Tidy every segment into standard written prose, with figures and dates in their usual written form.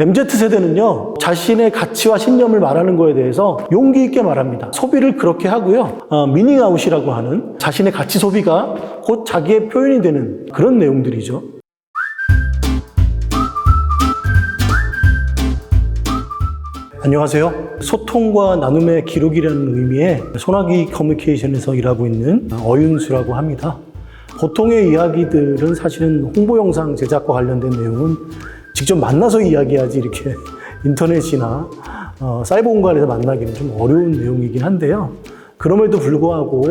MZ세대는요, 자신의 가치와 신념을 말하는 거에 대해서 용기 있게 말합니다. 소비를 그렇게 하고요, 미닝아웃이라고 하는 자신의 가치 소비가 곧 자기의 표현이 되는 그런 내용들이죠. 안녕하세요. 소통과 나눔의 기록이라는 의미의 소나기 커뮤니케이션에서 일하고 있는 어윤수라고 합니다. 보통의 이야기들은 사실은 홍보 영상 제작과 관련된 내용은 직접 만나서 이야기하지 이렇게 인터넷이나 사이버 공간에서 만나기는 좀 어려운 내용이긴 한데요. 그럼에도 불구하고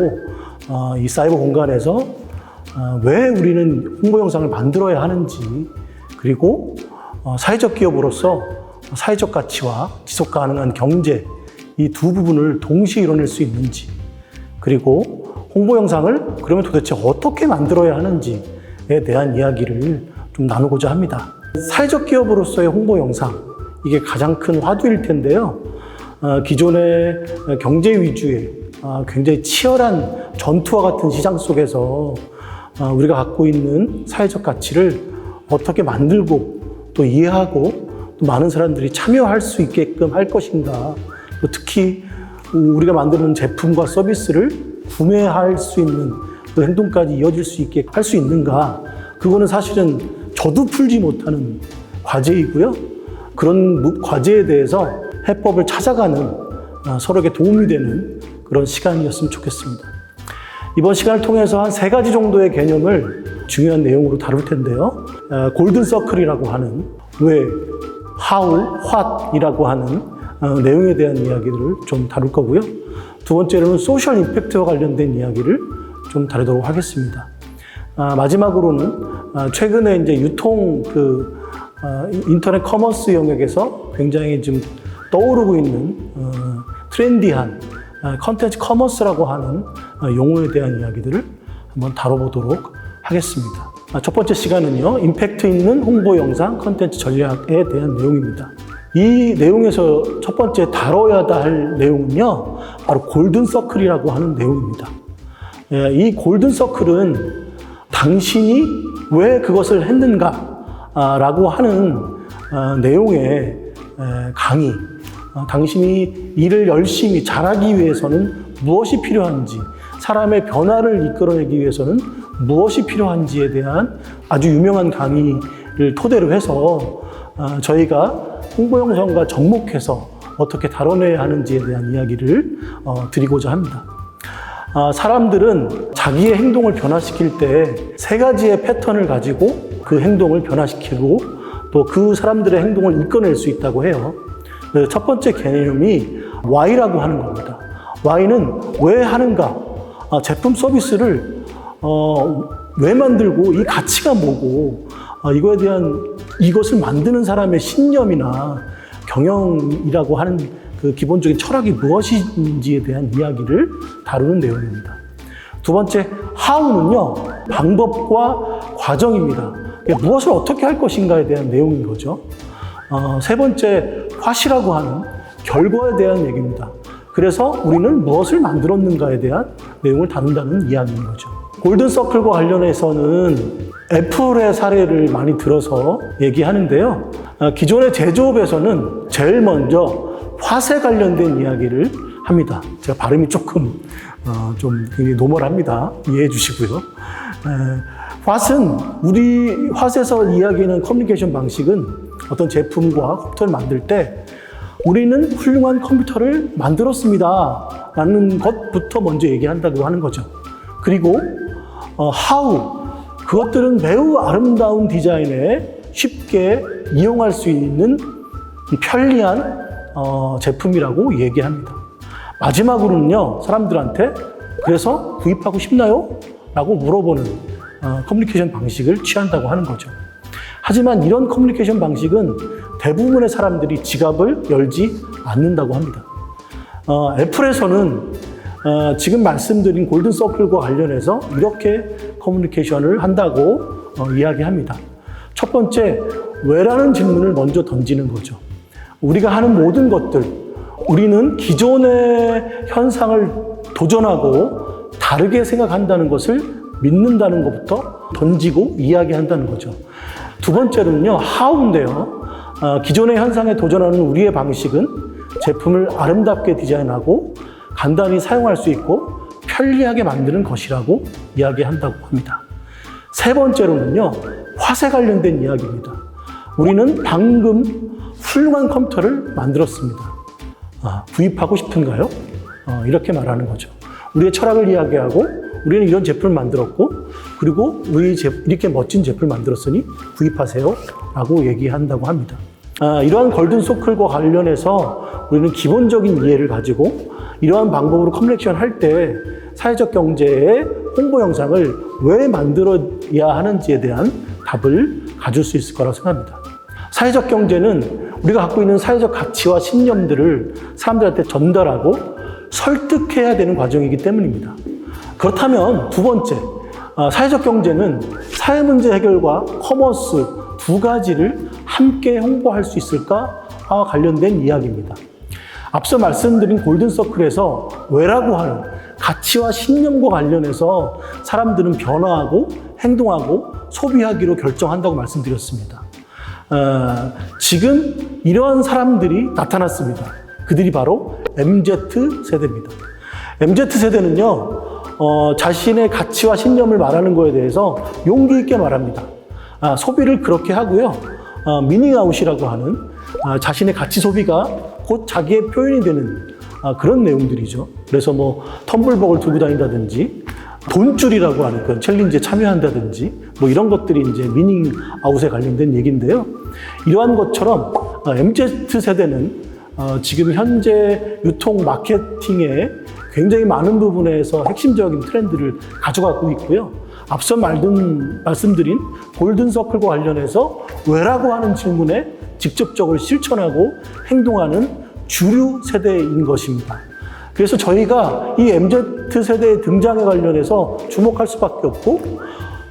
이 사이버 공간에서 왜 우리는 홍보 영상을 만들어야 하는지, 그리고 사회적 기업으로서 사회적 가치와 지속 가능한 경제, 이 두 부분을 동시에 이뤄낼 수 있는지, 그리고 홍보 영상을 그러면 도대체 어떻게 만들어야 하는지에 대한 이야기를 좀 나누고자 합니다. 사회적 기업으로서의 홍보 영상, 이게 가장 큰 화두일 텐데요. 기존의 경제 위주의 굉장히 치열한 전투와 같은 시장 속에서 우리가 갖고 있는 사회적 가치를 어떻게 만들고 또 이해하고 또 많은 사람들이 참여할 수 있게끔 할 것인가, 또 특히 우리가 만드는 제품과 서비스를 구매할 수 있는 그 행동까지 이어질 수 있게 할 수 있는가, 그거는 사실은 저도 풀지 못하는 과제이고요. 그런 과제에 대해서 해법을 찾아가는 서로에게 도움이 되는 그런 시간이었으면 좋겠습니다. 이번 시간을 통해서 한 3가지 정도의 개념을 중요한 내용으로 다룰 텐데요. 골든 서클이라고 하는 왜, how, what 이라고 하는 내용에 대한 이야기들을 좀 다룰 거고요. 두 번째로는 소셜 임팩트와 관련된 이야기를 좀 다루도록 하겠습니다. 마지막으로는 최근에 이제 유통 인터넷 커머스 영역에서 굉장히 좀 떠오르고 있는 트렌디한 컨텐츠 커머스라고 하는 용어에 대한 이야기들을 한번 다뤄보도록 하겠습니다. 첫 번째 시간은요, 임팩트 있는 홍보 영상 컨텐츠 전략에 대한 내용입니다. 이 내용에서 첫 번째 다뤄야 할 내용은요, 바로 골든 서클이라고 하는 내용입니다. 이 골든 서클은 당신이 왜 그것을 했는가 라고 하는 내용의 강의, 당신이 일을 열심히 잘하기 위해서는 무엇이 필요한지, 사람의 변화를 이끌어내기 위해서는 무엇이 필요한지에 대한 아주 유명한 강의를 토대로 해서 저희가 홍보 영상과 접목해서 어떻게 다뤄내야 하는지에 대한 이야기를 드리고자 합니다. 사람들은 자기의 행동을 변화시킬 때 3가지의 패턴을 가지고 그 행동을 변화시키고 또 그 사람들의 행동을 이끌어낼 수 있다고 해요. 첫 번째 개념이 Why라고 하는 겁니다. Why는 왜 하는가? 제품 서비스를 왜 만들고 이 가치가 뭐고, 이거에 대한 이것을 만드는 사람의 신념이나 경영이라고 하는 그 기본적인 철학이 무엇인지에 대한 이야기를 다루는 내용입니다. 두 번째, how는요, 방법과 과정입니다. 무엇을 어떻게 할 것인가에 대한 내용인 거죠. 세 번째, what이라고 하는 결과에 대한 얘기입니다. 그래서 우리는 무엇을 만들었는가에 대한 내용을 다룬다는 이야기인 거죠. 골든 서클과 관련해서는 애플의 사례를 많이 들어서 얘기하는데요. 기존의 제조업에서는 제일 먼저 팥에 관련된 이야기를 합니다. 제가 발음이 조금 좀 굉장히 노멀합니다. 이해해 주시고요. 우리 팥에서 이야기하는 커뮤니케이션 방식은 어떤 제품과 컴퓨터를 만들 때 우리는 훌륭한 컴퓨터를 만들었습니다 라는 것부터 먼저 얘기한다고 하는 거죠. 그리고 how, 그것들은 매우 아름다운 디자인에 쉽게 이용할 수 있는 편리한 제품이라고 얘기합니다. 마지막으로는요, 사람들한테 그래서 구입하고 싶나요? 라고 물어보는 커뮤니케이션 방식을 취한다고 하는 거죠. 하지만 이런 커뮤니케이션 방식은 대부분의 사람들이 지갑을 열지 않는다고 합니다. 애플에서는 지금 말씀드린 골든 서클과 관련해서 이렇게 커뮤니케이션을 한다고 이야기합니다. 첫 번째, 왜라는 질문을 먼저 던지는 거죠. 우리가 하는 모든 것들, 우리는 기존의 현상을 도전하고 다르게 생각한다는 것을 믿는다는 것부터 던지고 이야기한다는 거죠. 두 번째로는요, how인데요. 기존의 현상에 도전하는 우리의 방식은 제품을 아름답게 디자인하고 간단히 사용할 수 있고 편리하게 만드는 것이라고 이야기한다고 합니다. 세 번째로는요, 화세 관련된 이야기입니다. 우리는 방금 훌륭한 컴퓨터를 만들었습니다. 구입하고 싶은가요? 이렇게 말하는 거죠. 우리의 철학을 이야기하고 우리는 이런 제품을 만들었고 그리고 이렇게 멋진 제품을 만들었으니 구입하세요 라고 얘기한다고 합니다. 이러한 골든 서클과 관련해서 우리는 기본적인 이해를 가지고 이러한 방법으로 커뮤니케이션 할 때 사회적 경제의 홍보 영상을 왜 만들어야 하는지에 대한 답을 가질 수 있을 거라고 생각합니다. 사회적 경제는 우리가 갖고 있는 사회적 가치와 신념들을 사람들한테 전달하고 설득해야 되는 과정이기 때문입니다. 그렇다면 두 번째, 사회적 경제는 사회 문제 해결과 커머스 두 가지를 함께 홍보할 수 있을까와 관련된 이야기입니다. 앞서 말씀드린 골든서클에서 왜라고 하는 가치와 신념과 관련해서 사람들은 변화하고 행동하고 소비하기로 결정한다고 말씀드렸습니다. 지금 이러한 사람들이 나타났습니다. 그들이 바로 MZ세대입니다. MZ세대는요, 자신의 가치와 신념을 말하는 것에 대해서 용기 있게 말합니다. 소비를 그렇게 하고요. 미닝아웃이라고 하는 자신의 가치 소비가 곧 자기의 표현이 되는 그런 내용들이죠. 그래서 뭐 텀블벅을 들고 다닌다든지 돈줄이라고 하는 그런 챌린지에 참여한다든지 뭐 이런 것들이 이제 미닝아웃에 관련된 얘기인데요. 이러한 것처럼 MZ세대는 지금 현재 유통 마케팅에 굉장히 많은 부분에서 핵심적인 트렌드를 가져가고 있고요. 앞서 말씀드린 골든서클과 관련해서 왜라고 하는 질문에 직접적으로 실천하고 행동하는 주류 세대인 것입니다. 그래서 저희가 이 MZ세대의 등장에 관련해서 주목할 수밖에 없고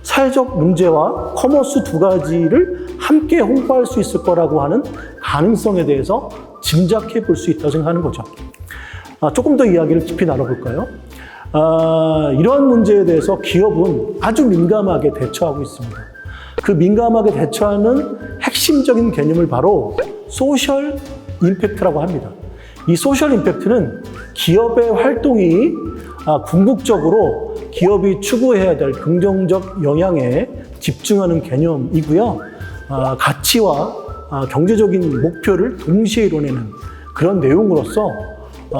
사회적 문제와 커머스 두 가지를 함께 홍보할 수 있을 거라고 하는 가능성에 대해서 짐작해 볼 수 있다고 생각하는 거죠. 조금 더 이야기를 깊이 나눠볼까요? 이러한 문제에 대해서 기업은 아주 민감하게 대처하고 있습니다. 그 민감하게 대처하는 핵심적인 개념을 바로 소셜 임팩트라고 합니다. 이 소셜 임팩트는 기업의 활동이 궁극적으로 기업이 추구해야 될 긍정적 영향에 집중하는 개념이고요. 가치와 경제적인 목표를 동시에 이뤄내는 그런 내용으로서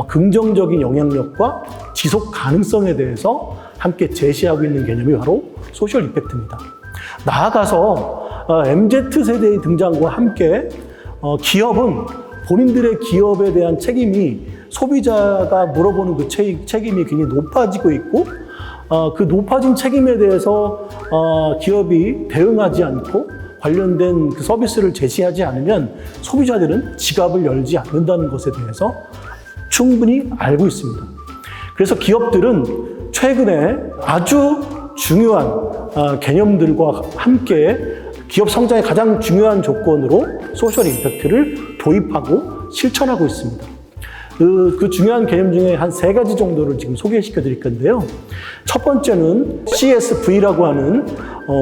긍정적인 영향력과 지속 가능성에 대해서 함께 제시하고 있는 개념이 바로 소셜 임팩트입니다. 나아가서 MZ세대의 등장과 함께 기업은 본인들의 기업에 대한 책임이 소비자가 물어보는 그 책임이 굉장히 높아지고 있고 그 높아진 책임에 대해서 기업이 대응하지 않고 관련된 그 서비스를 제시하지 않으면 소비자들은 지갑을 열지 않는다는 것에 대해서 충분히 알고 있습니다. 그래서 기업들은 최근에 아주 중요한 개념들과 함께 기업 성장의 가장 중요한 조건으로 소셜 임팩트를 도입하고 실천하고 있습니다. 그 중요한 개념 중에 한 3가지 정도를 지금 소개시켜 드릴 건데요. 첫 번째는 CSV라고 하는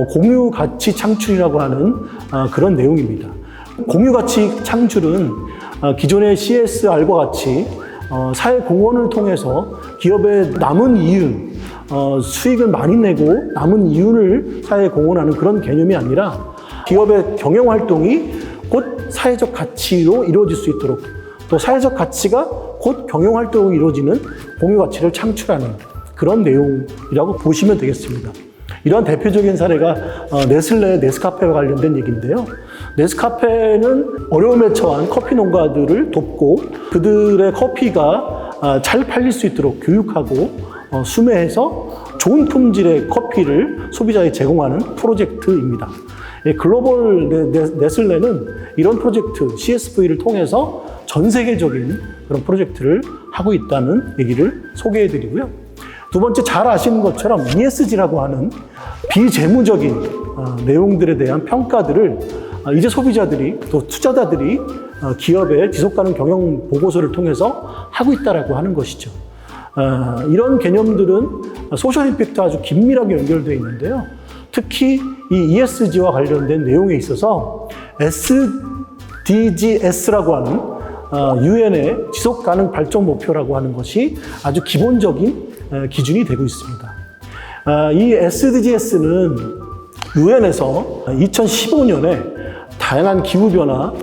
공유 가치 창출이라고 하는 그런 내용입니다. 공유 가치 창출은 기존의 CSR과 같이 사회 공헌을 통해서 기업의 남은 이윤, 수익을 많이 내고 남은 이윤을 사회에 공헌하는 그런 개념이 아니라 기업의 경영 활동이 곧 사회적 가치로 이루어질 수 있도록 또 사회적 가치가 곧 경영 활동으로 이루어지는 공유 가치를 창출하는 그런 내용이라고 보시면 되겠습니다. 이러한 대표적인 사례가 네슬레, 네스카페와 관련된 얘기인데요. 네스카페는 어려움에 처한 커피 농가들을 돕고 그들의 커피가 잘 팔릴 수 있도록 교육하고 수매해서 좋은 품질의 커피를 소비자에 제공하는 프로젝트입니다. 글로벌 네슬레는 이런 프로젝트 CSV를 통해서 전 세계적인 그런 프로젝트를 하고 있다는 얘기를 소개해 드리고요. 두 번째, 잘 아시는 것처럼 ESG라고 하는 비재무적인 내용들에 대한 평가들을 이제 소비자들이 또 투자자들이 기업의 지속가능 경영 보고서를 통해서 하고 있다라고 하는 것이죠. 이런 개념들은 소셜 임팩트와 아주 긴밀하게 연결되어 있는데요. 특히 이 ESG와 관련된 내용에 있어서 SDGs라고 하는 유엔의 지속가능 발전 목표라고 하는 것이 아주 기본적인 기준이 되고 있습니다. 이 SDGs는 유엔에서 2015년에 다양한 기후변화,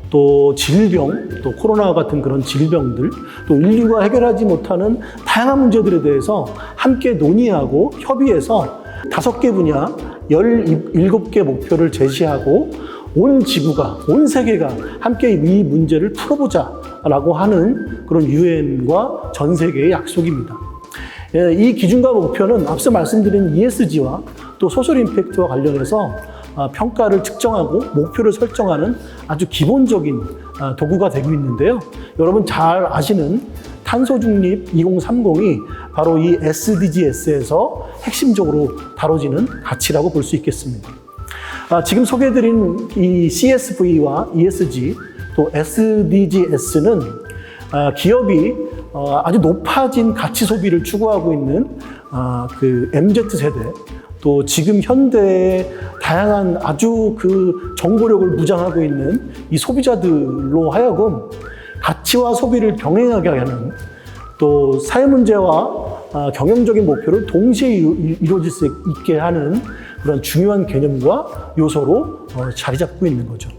또 질병, 또 코로나와 같은 그런 질병들, 또 인류가 해결하지 못하는 다양한 문제들에 대해서 함께 논의하고 협의해서 5개 분야, 17개 목표를 제시하고 온 지구가, 온 세계가 함께 이 문제를 풀어보자라고 하는 그런 유엔과 전 세계의 약속입니다. 이 기준과 목표는 앞서 말씀드린 ESG와 또 소셜 임팩트와 관련해서 평가를 측정하고 목표를 설정하는 아주 기본적인 도구가 되고 있는데요. 여러분 잘 아시는 탄소 중립 2030이 바로 이 SDGs에서 핵심적으로 다뤄지는 가치라고 볼 수 있겠습니다. 지금 소개해드린 이 CSV와 ESG 또 SDGs는 기업이 아주 높아진 가치 소비를 추구하고 있는 그 MZ세대 또 지금 현대의 다양한 아주 그 정보력을 무장하고 있는 이 소비자들로 하여금 가치와 소비를 병행하게 하는 또 사회 문제와 경영적인 목표를 동시에 이루어질 수 있게 하는 그런 중요한 개념과 요소로 자리 잡고 있는 거죠.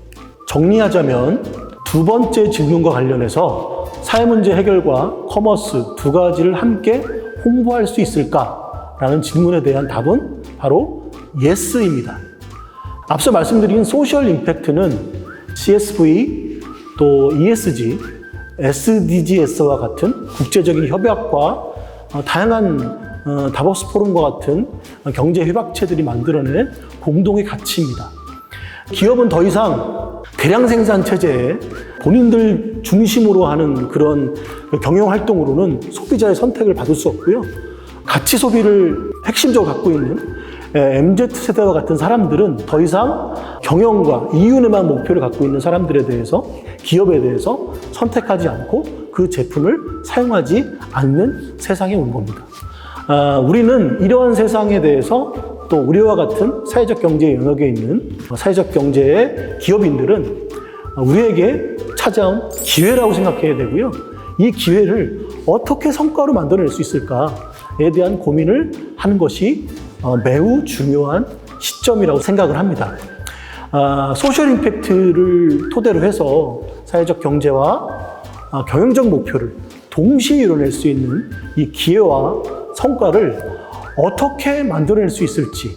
정리하자면 두 번째 질문과 관련해서 사회 문제 해결과 커머스 두 가지를 함께 홍보할 수 있을까라는 질문에 대한 답은 바로 yes입니다. 앞서 말씀드린 소셜 임팩트는 CSV, 또 ESG, SDGs와 같은 국제적인 협약과 다양한 다보스 포럼과 같은 경제 협약체들이 만들어낸 공동의 가치입니다. 기업은 더 이상 대량 생산 체제에 본인들 중심으로 하는 그런 경영 활동으로는 소비자의 선택을 받을 수 없고요. 가치 소비를 핵심적으로 갖고 있는 MZ세대와 같은 사람들은 더 이상 경영과 이윤에만 목표를 갖고 있는 사람들에 대해서, 기업에 대해서 선택하지 않고 그 제품을 사용하지 않는 세상에 온 겁니다. 우리는 이러한 세상에 대해서 또 우리와 같은 사회적 경제 영역에 있는 사회적 경제의 기업인들은 우리에게 찾아온 기회라고 생각해야 되고요. 이 기회를 어떻게 성과로 만들어낼 수 있을까에 대한 고민을 하는 것이 매우 중요한 시점이라고 생각을 합니다. 소셜 임팩트를 토대로 해서 사회적 경제와 경영적 목표를 동시에 이뤄낼 수 있는 이 기회와 성과를 어떻게 만들어낼 수 있을지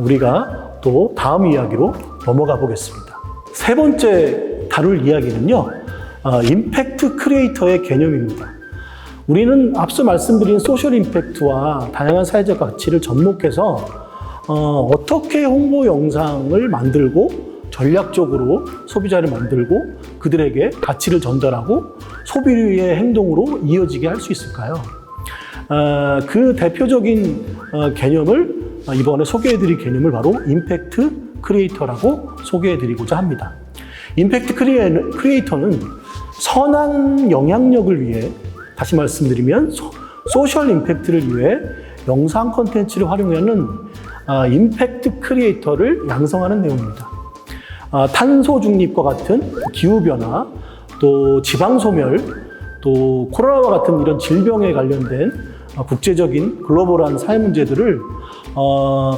우리가 또 다음 이야기로 넘어가 보겠습니다. 세 번째 다룰 이야기는요, 임팩트 크리에이터의 개념입니다. 우리는 앞서 말씀드린 소셜 임팩트와 다양한 사회적 가치를 접목해서 어떻게 홍보 영상을 만들고 전략적으로 소비자를 만들고 그들에게 가치를 전달하고 소비의 행동으로 이어지게 할 수 있을까요? 그 대표적인 개념을 이번에 소개해드릴 개념을 바로 임팩트 크리에이터라고 소개해드리고자 합니다. 임팩트 크리에이터는 선한 영향력을 위해, 다시 말씀드리면 소셜 임팩트를 위해 영상 콘텐츠를 활용하는 임팩트 크리에이터를 양성하는 내용입니다. 탄소 중립과 같은 기후변화, 또 지방소멸, 또 코로나와 같은 이런 질병에 관련된 국제적인 글로벌한 사회 문제들을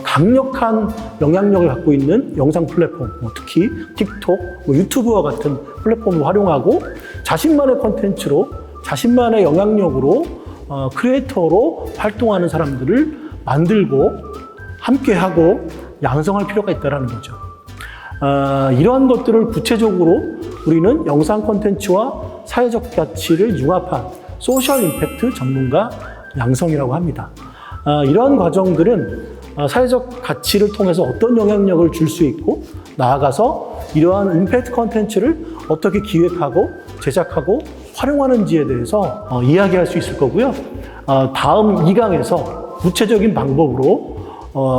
강력한 영향력을 갖고 있는 영상 플랫폼, 특히 틱톡, 유튜브와 같은 플랫폼을 활용하고 자신만의 콘텐츠로, 자신만의 영향력으로 크리에이터로 활동하는 사람들을 만들고 함께하고 양성할 필요가 있다는 거죠. 이러한 것들을 구체적으로 우리는 영상 콘텐츠와 사회적 가치를 융합한 소셜 임팩트 전문가 양성이라고 합니다. 이러한 과정들은 사회적 가치를 통해서 어떤 영향력을 줄 수 있고, 나아가서 이러한 임팩트 콘텐츠를 어떻게 기획하고 제작하고 활용하는지에 대해서 이야기할 수 있을 거고요. 다음 2강에서 구체적인 방법으로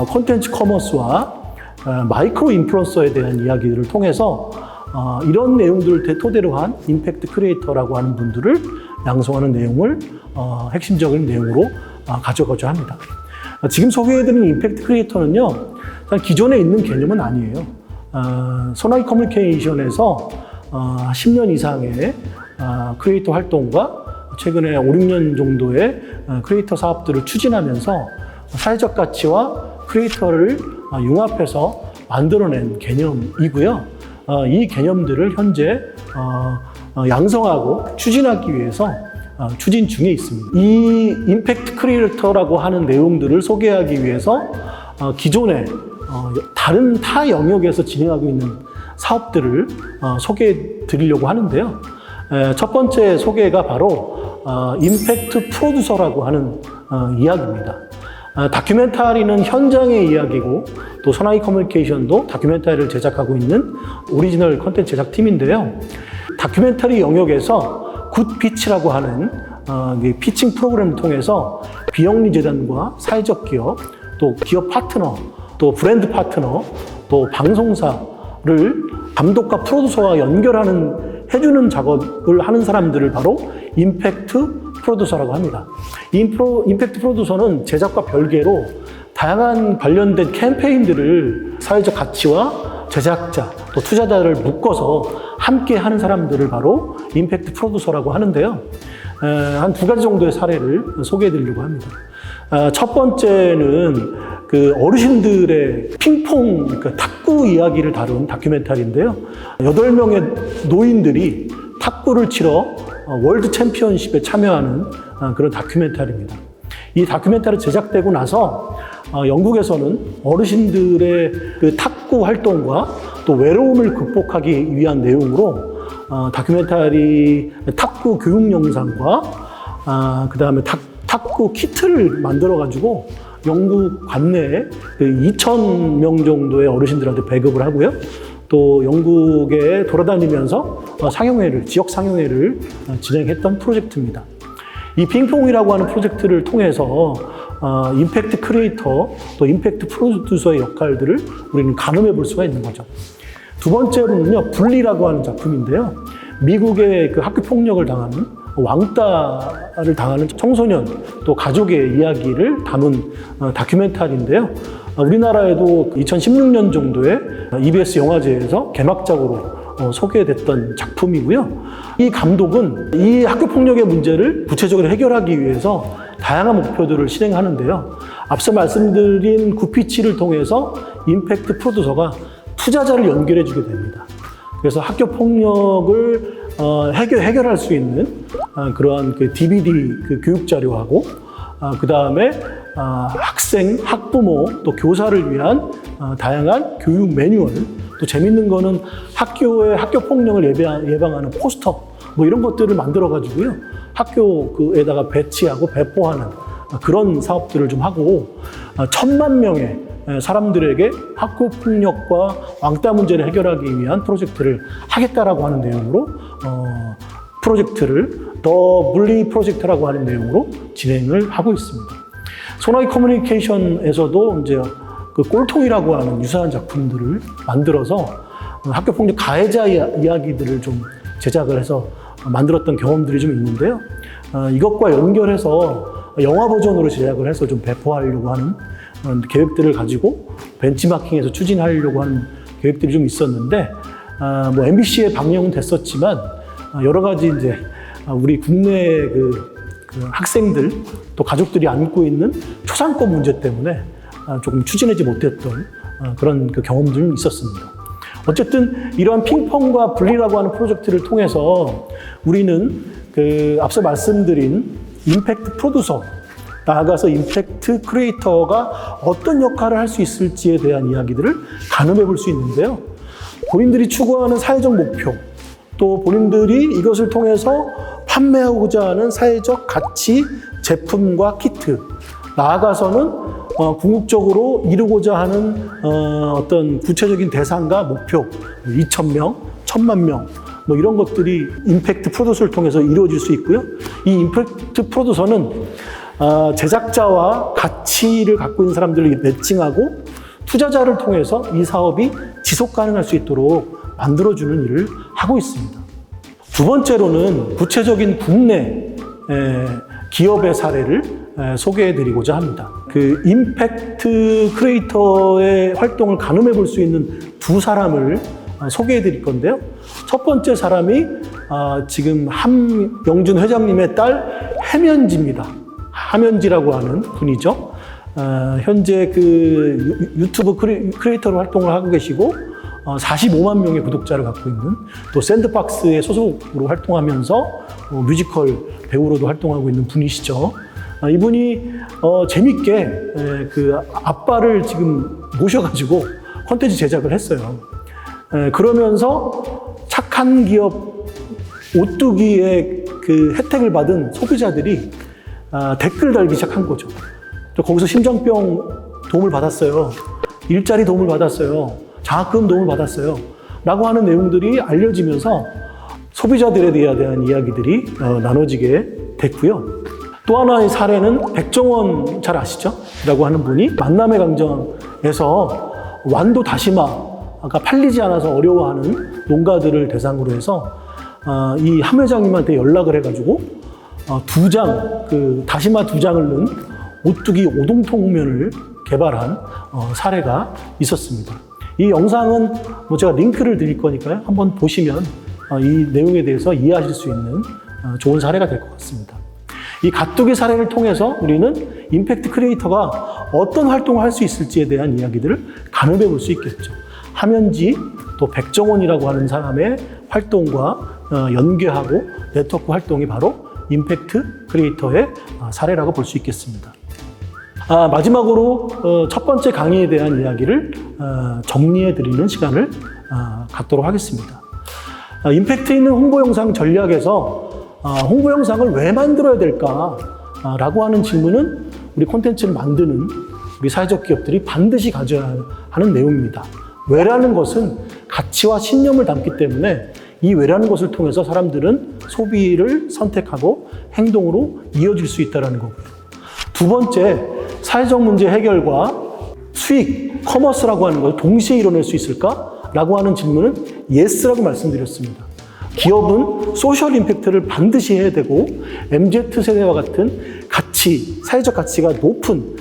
콘텐츠 커머스와 마이크로 인플루언서에 대한 이야기들을 통해서 이런 내용들을 토대로 한 임팩트 크리에이터라고 하는 분들을 양성하는 내용을 핵심적인 내용으로 가져가고자 합니다. 지금 소개해드린 임팩트 크리에이터는요, 기존에 있는 개념은 아니에요. 소나기 커뮤니케이션에서 10년 이상의 크리에이터 활동과 최근에 5, 6년 정도의 크리에이터 사업들을 추진하면서 사회적 가치와 크리에이터를 융합해서 만들어낸 개념이고요. 이 개념들을 현재 양성하고 추진하기 위해서 추진 중에 있습니다. 이 임팩트 크리에이터라고 하는 내용들을 소개하기 위해서 기존에 다른 타 영역에서 진행하고 있는 사업들을 소개해 드리려고 하는데요. 첫 번째 소개가 바로 임팩트 프로듀서라고 하는 이야기입니다. 다큐멘터리는 현장의 이야기고 또 소나기 커뮤니케이션도 다큐멘터리를 제작하고 있는 오리지널 컨텐츠 제작팀인데요. 다큐멘터리 영역에서 굿피치라고 하는 피칭 프로그램을 통해서 비영리 재단과 사회적 기업, 또 기업 파트너, 또 브랜드 파트너, 또 방송사를 감독과 프로듀서와 해주는 작업을 하는 사람들을 바로 임팩트 프로듀서라고 합니다. 임팩트 프로듀서는 제작과 별개로 다양한 관련된 캠페인들을 사회적 가치와 제작자, 또 투자자를 묶어서 함께 하는 사람들을 바로 임팩트 프로듀서라고 하는데요. 한 2가지 정도의 사례를 소개해 드리려고 합니다. 첫 번째는 어르신들의 핑퐁, 그러니까 탁구 이야기를 다룬 다큐멘터리인데요. 8명의 노인들이 탁구를 치러 월드 챔피언십에 참여하는 그런 다큐멘터리입니다. 이 다큐멘터리 제작되고 나서 영국에서는 어르신들의 탁구 활동과 또 외로움을 극복하기 위한 내용으로 다큐멘터리 탁구 교육 영상과 그 다음에 탁구 키트를 만들어가지고 영국 관내에 2,000명 정도의 어르신들한테 배급을 하고요. 또 영국에 돌아다니면서 지역 상영회를 진행했던 프로젝트입니다. 이 핑퐁이라고 하는 프로젝트를 통해서 임팩트 크리에이터 또 임팩트 프로듀서의 역할들을 우리는 가늠해 볼 수가 있는 거죠. 두 번째로는요, 분리라고 하는 작품인데요. 미국의 학교 폭력을 당하는 왕따를 당하는 청소년 또 가족의 이야기를 담은 다큐멘터리인데요. 우리나라에도 2016년 정도에 EBS 영화제에서 개막작으로 소개됐던 작품이고요. 이 감독은 이 학교 폭력의 문제를 구체적으로 해결하기 위해서 다양한 목표들을 실행하는데요. 앞서 말씀드린 굿피치를 통해서 임팩트 프로듀서가 투자자를 연결해 주게 됩니다. 그래서 학교 폭력을 해결할 수 있는 그러한 DVD 교육 자료하고 그 다음에 학생, 학부모 또 교사를 위한 다양한 교육 매뉴얼, 또 재밌는 거는 학교 폭력을 예방하는 포스터 뭐 이런 것들을 만들어 가지고요 학교에다가 배치하고 배포하는 그런 사업들을 좀 하고 1,000만 명의 사람들에게 학교 폭력과 왕따 문제를 해결하기 위한 프로젝트를 하겠다라고 하는 내용으로 프로젝트를 더 물리 프로젝트라고 하는 내용으로 진행을 하고 있습니다. 소나기 커뮤니케이션에서도 이제 꼴통이라고 하는 유사한 작품들을 만들어서 학교 폭력 가해자 이야기들을 좀 제작을 해서 만들었던 경험들이 좀 있는데요. 이것과 연결해서 영화 버전으로 제작을 해서 좀 배포하려고 하는 계획들을 가지고 벤치마킹해서 추진하려고 하는 계획들이 좀 있었는데, 뭐 MBC에 방영은 됐었지만 여러 가지 이제 우리 국내 학생들 또 가족들이 안고 있는 초상권 문제 때문에 조금 추진하지 못했던 그런 경험들이 있었습니다. 어쨌든 이러한 핑퐁과 분리라고 하는 프로젝트를 통해서 우리는 앞서 말씀드린 임팩트 프로듀서, 나아가서 임팩트 크리에이터가 어떤 역할을 할 수 있을지에 대한 이야기들을 가늠해 볼 수 있는데요. 본인들이 추구하는 사회적 목표, 또 본인들이 이것을 통해서 판매하고자 하는 사회적 가치, 제품과 키트, 나아가서는 궁극적으로 이루고자 하는 어떤 구체적인 대상과 목표, 2,000명, 1,000만 명, 뭐 이런 것들이 임팩트 프로듀서를 통해서 이루어질 수 있고요. 이 임팩트 프로듀서는 제작자와 가치를 갖고 있는 국민들을 매칭하고 투자자를 통해서 이 사업이 지속 가능할 수 있도록 만들어주는 일을 하고 있습니다. 두 번째로는 구체적인 국내 기업의 사례를 소개해드리고자 합니다. 임팩트 크리에이터의 활동을 가늠해 볼 수 있는 두 사람을 소개해 드릴 건데요. 첫 번째 사람이 지금 함영준 회장님의 딸 해면지입니다. 하면지라고 하는 분이죠. 현재 그 유튜브 크리에이터로 활동을 하고 계시고 45만 명의 구독자를 갖고 있는, 또 샌드박스의 소속으로 활동하면서 뮤지컬 배우로도 활동하고 있는 분이시죠. 이분이 재밌게 그 아빠를 지금 모셔가지고 콘텐츠 제작을 했어요. 그러면서 착한 기업 오뚜기의 그 혜택을 받은 소비자들이 댓글 달기 시작한 거죠. 거기서 심장병 도움을 받았어요. 일자리 도움을 받았어요. 장학금 도움을 받았어요. 라고 하는 내용들이 알려지면서 소비자들에 대한 이야기들이 나눠지게 됐고요. 또 하나의 사례는 백종원 잘 아시죠? 라고 하는 분이 만남의 강정에서 완도 다시마가 팔리지 않아서 어려워하는 농가들을 대상으로 해서 이 함 회장님한테 연락을 해가지고 그 다시마 2장을 넣은 오뚜기 오동통면을 개발한 사례가 있었습니다. 이 영상은 제가 링크를 드릴 거니까요. 한번 보시면 이 내용에 대해서 이해하실 수 있는 좋은 사례가 될 것 같습니다. 이 가뚜기 사례를 통해서 우리는 임팩트 크리에이터가 어떤 활동을 할 수 있을지에 대한 이야기들을 가늠해 볼 수 있겠죠. 함현지, 또 백정원이라고 하는 사람의 활동과 연계하고 네트워크 활동이 바로 임팩트 크리에이터의 사례라고 볼 수 있겠습니다. 마지막으로 첫 번째 강의에 대한 이야기를 정리해 드리는 시간을 갖도록 하겠습니다. 임팩트 있는 홍보 영상 전략에서 홍보 영상을 왜 만들어야 될까라고 하는 질문은 우리 콘텐츠를 만드는 우리 사회적 기업들이 반드시 가져야 하는 내용입니다. 왜라는 것은 가치와 신념을 담기 때문에 이 왜라는 것을 통해서 사람들은 소비를 선택하고 행동으로 이어질 수 있다는 거고요. 두 번째, 사회적 문제 해결과 수익, 커머스라고 하는 걸 동시에 이뤄낼 수 있을까라고 하는 질문은 예스라고 말씀드렸습니다. 기업은 소셜 임팩트를 반드시 해야 되고 MZ세대와 같은 가치, 사회적 가치가 높은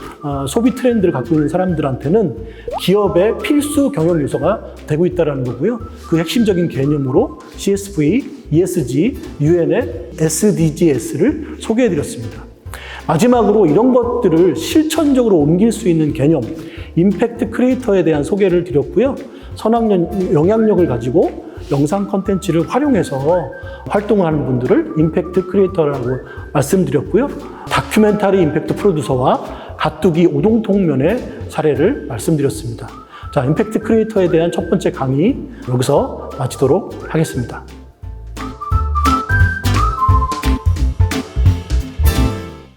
소비 트렌드를 갖고 있는 사람들한테는 기업의 필수 경영 요소가 되고 있다는 거고요. 그 핵심적인 개념으로 CSV, ESG, UN의 SDGs를 소개해 드렸습니다. 마지막으로 이런 것들을 실천적으로 옮길 수 있는 개념, 임팩트 크리에이터에 대한 소개를 드렸고요. 선한 영향력을 가지고 영상 콘텐츠를 활용해서 활동을 하는 분들을 임팩트 크리에이터라고 말씀드렸고요. 다큐멘터리 임팩트 프로듀서와 가뚜기 오동통면의 사례를 말씀드렸습니다. 자, 임팩트 크리에이터에 대한 첫 번째 강의 여기서 마치도록 하겠습니다.